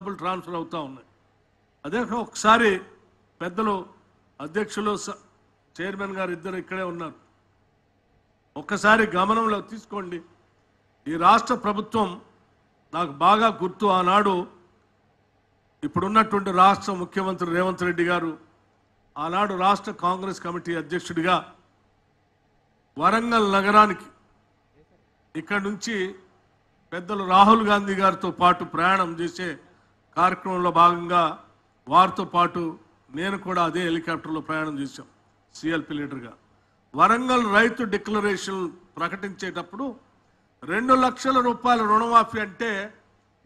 డబ్బులు ట్రాన్స్ఫర్ అవుతూ ఉన్నాయి. అదే ఒకసారి పెద్దలు అధ్యక్షులు చైర్మన్ గారు ఇద్దరు ఇక్కడే ఉన్నారు, ఒక్కసారి గమనంలో తీసుకోండి. ఈ రాష్ట్ర ప్రభుత్వం నాకు బాగా గుర్తు, ఆనాడు ఇప్పుడున్నటువంటి రాష్ట్ర ముఖ్యమంత్రి రేవంత్ రెడ్డి గారు ఆనాడు రాష్ట్ర కాంగ్రెస్ కమిటీ అధ్యక్షుడిగా వరంగల్ నగరానికి ఇక్కడ నుంచి పెద్దలు రాహుల్ గాంధీ గారితో పాటు ప్రయాణం చేసే కార్యక్రమంలో భాగంగా వారితో పాటు నేను కూడా అదే హెలికాప్టర్లో ప్రయాణం చేశాం సిఎల్పి లీడర్గా. వరంగల్ రైతు డిక్లరేషన్ ప్రకటించేటప్పుడు 2 లక్షల రూపాయల రుణమాఫీ అంటే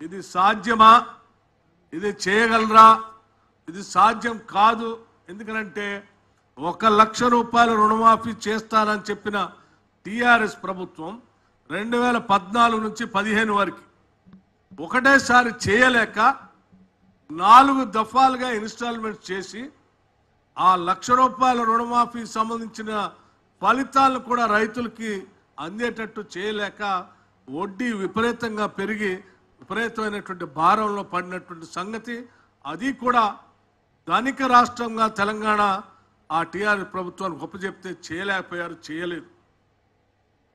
ఇది సాధ్యమా, ఇది చేయగలరా, ఇది సాధ్యం కాదు. ఎందుకంటే 1 లక్ష రూపాయల రుణమాఫీ చేస్తానని చెప్పిన టీఆర్ఎస్ ప్రభుత్వం 2014 నుంచి 15 వరకు ఒకటేసారి చేయలేక 4 దఫాలుగా ఇన్స్టాల్మెంట్ చేసి ఆ 1 లక్ష రూపాయల రుణమాఫీ సంబంధించిన ఫలితాలను కూడా రైతులకి అందేటట్టు చేయలేక వడ్డీ విపరీతంగా పెరిగి విపరీతమైనటువంటి భారంలో పడినటువంటి సంగతి. అది కూడా ధనిక రాష్ట్రంగా తెలంగాణ ఆ టీఆర్ఎస్ ప్రభుత్వాన్ని గొప్పచెప్తే చేయలేకపోయారు, చేయలేదు.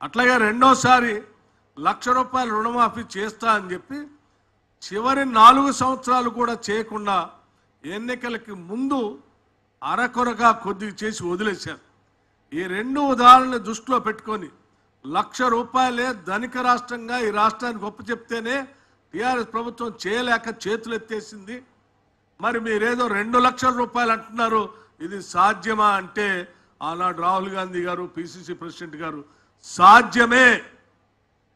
అట్లాగే రెండోసారి 1 లక్ష రూపాయల రుణమాఫీ చేస్తా అని చెప్పి చివరి 4 సంవత్సరాలు కూడా చేయకుండా ఎన్నికలకి ముందు అరకొరగా కొద్దిగా చేసి వదిలేశారు. ఈ 2 ఉదాహరణలు దృష్టిలో పెట్టుకొని 1 లక్ష రూపాయలే ధనిక రాష్ట్రంగా ఈ రాష్ట్రానికి గొప్ప చెప్తేనే టీఆర్ఎస్ ప్రభుత్వం చేయలేక చేతులు ఎత్తేసింది. మరి మీరేదో 2 లక్షల రూపాయలు అంటున్నారు, ఇది సాధ్యమా అంటే ఆనాడు రాహుల్ గాంధీ గారు పిసిసి ప్రెసిడెంట్ గారు సాధ్యమే,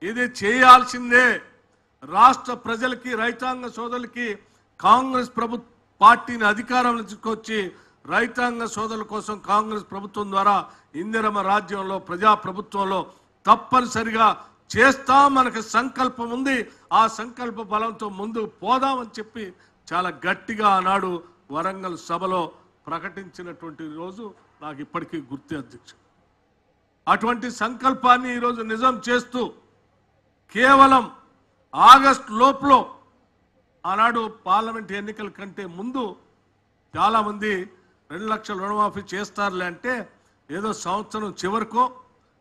ఇది చేయాల్సిందే, రాష్ట్ర ప్రజలకి రైతాంగ సోదరులకి కాంగ్రెస్ పార్టీని అధికారంలో తీసుకొచ్చి రైతాంగ సోదరుల కోసం కాంగ్రెస్ ప్రభుత్వం ద్వారా ఇందిరమ్మ రాజ్యంలో ప్రజాప్రభుత్వంలో తప్పనిసరిగా చేస్తాం, మనకు సంకల్పం ఉంది, ఆ సంకల్ప బలంతో ముందుకు పోదామని చెప్పి చాలా గట్టిగా ఆనాడు వరంగల్ సభలో ప్రకటించినటువంటి రోజు నాకు ఇప్పటికీ గుర్తు అధ్యక్ష. అటువంటి సంకల్పాన్ని ఈరోజు నిజం చేస్తూ కేవలం ఆగస్టు లోపల ఆనాడు పార్లమెంట్ ఎన్నికల కంటే ముందు చాలామంది 2 లక్షల రుణమాఫీ చేస్తారులే అంటే ఏదో సంవత్సరం చివరికో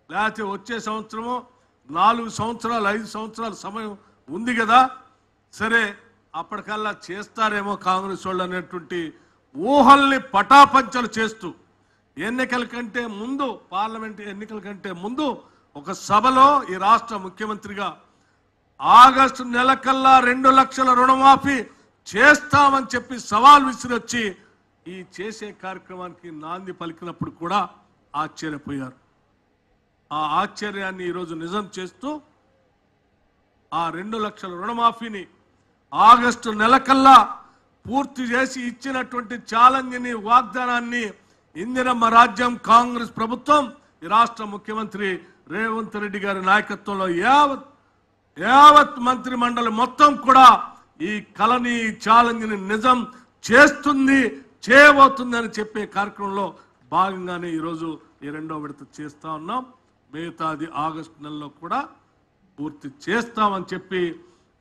లేకపోతే వచ్చే సంవత్సరమో 4 సంవత్సరాలు 5 సంవత్సరాల సమయం ఉంది కదా, సరే అప్పటికల్లా చేస్తారేమో కాంగ్రెస్ వాళ్ళు అనేటువంటి ఊహల్ని పటాపంచలు చేస్తూ ఎన్నికల కంటే ముందు పార్లమెంట్ ఎన్నికల కంటే ముందు ఒక సభలో ఈ రాష్ట్ర ముఖ్యమంత్రిగా ఆగస్టు నెలకల్లా 2 లక్షల రుణమాఫీ చేస్తామని చెప్పి సవాల్ విసిరొచ్చి ఈ చేసే కార్యక్రమానికి నాంది పలికినప్పుడు కూడా ఆశ్చర్యపోయారు. ఆ ఆశ్చర్యాన్ని ఈరోజు నిజం చేస్తూ ఆ 2 లక్షల రుణమాఫీని ఆగస్టు నెలకల్లా పూర్తి చేసి ఇచ్చినటువంటి ఛాలెంజ్ని వాగ్దానాన్ని ఇందిరమ్మ రాజ్యం కాంగ్రెస్ ప్రభుత్వం ఈ రాష్ట్ర ముఖ్యమంత్రి రేవంత్ రెడ్డి గారి నాయకత్వంలో యావత్ మంత్రి మండలి మొత్తం కూడా ఈ కళని ఛాలెంజ్ని నిజం చేస్తుంది, చేయబోతుంది అని చెప్పే కార్యక్రమంలో భాగంగానే ఈరోజు ఈ 2వ విడత చేస్తా ఉన్నాం. మిగతాది ఆగస్టు నెలలో కూడా పూర్తి చేస్తామని చెప్పి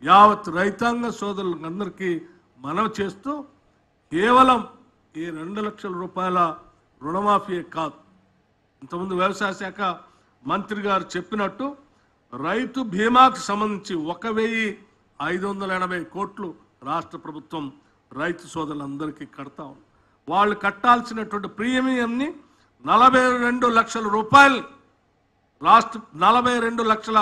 యావత్ రైతాంగ సోదరులందరికీ మనవి చేస్తూ కేవలం ఈ 2 లక్షల రూపాయల రుణమాఫీ కాదు, ఇంతకుముందు వ్యవసాయ శాఖ మంత్రి గారు చెప్పినట్టు రైతు బీమాకు సంబంధించి 1,580 కోట్లు రాష్ట్ర ప్రభుత్వం రైతు సోదరులందరికీ కడతా ఉంది. వాళ్ళు కట్టాల్సినటువంటి ప్రీమియంని 42 లక్షల రూపాయలు రాష్ట్ర 42 లక్షల